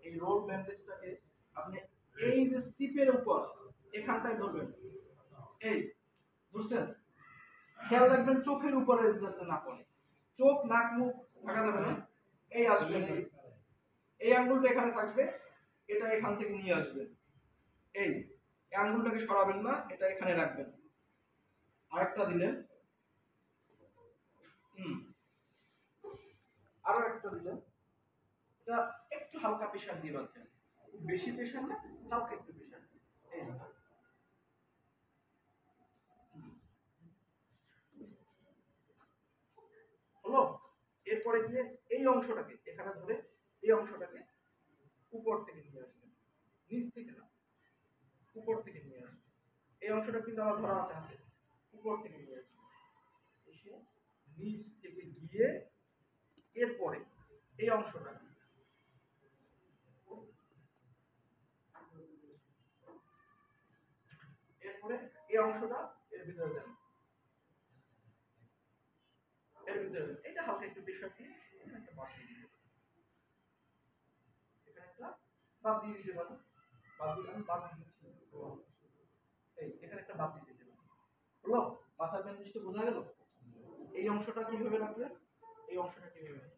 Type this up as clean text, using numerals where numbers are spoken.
এই রোল ব্যান্ডেজটাকে আপনি এই যে সিপের উপর এখানটায় ধরবেন, এই বুঝছেন, খেয়াল রাখবেন চোখের উপরে যাতে না পড়ে, চোখ নাক মুখ ঢাকা যাবে না, এই আসবেন, এই আঙ্গুলটা এখানে থাকবে, এটা এখান থেকে নিয়ে আসবেন, এই আঙ্গুলটাকে সরাবেন না, এটা এখানে রাখবেন, আরেকটা দিলেন, আরো একটা দিলেন, এটা একটু হালকা প্রেশার দিয়ে বাঁধছেন, বেশি প্রেশার না, হালকা একটু প্রেশার, এই হলো। এরপরে গিয়ে এই অংশটাকে এখানে ধরে এই অংশটাকে উপর থেকে নিয়ে আসবেন, নিচ থেকে না, উপর থেকে নিয়ে আসবেন, এই অংশটা কিন্তু আমার ধরা আছে হাতে, উপর থেকে নিয়ে আসবেন, এসে নিচ থেকে গিয়ে এরপরে এই অংশটা, এরপরে এই অংশটা এর ভিতরে দেন, এর ভিতরে দেন, এটা হালকা একটু প্রেশার দিয়ে এখানে একটা বাদ দিয়ে দিতে, এখানে একটা বাদ দিয়ে দিতে পারেন, বাদ দিয়ে আমি বাদ দিয়ে দিচ্ছি, এই এখানে একটা বাদ দিয়ে দিতে পারেন, হলো। মাথার ব্যান্ডেজটা বোঝা গেল। এই অংশটা কিভাবে রাখবেন, এই অংশটা কিভাবে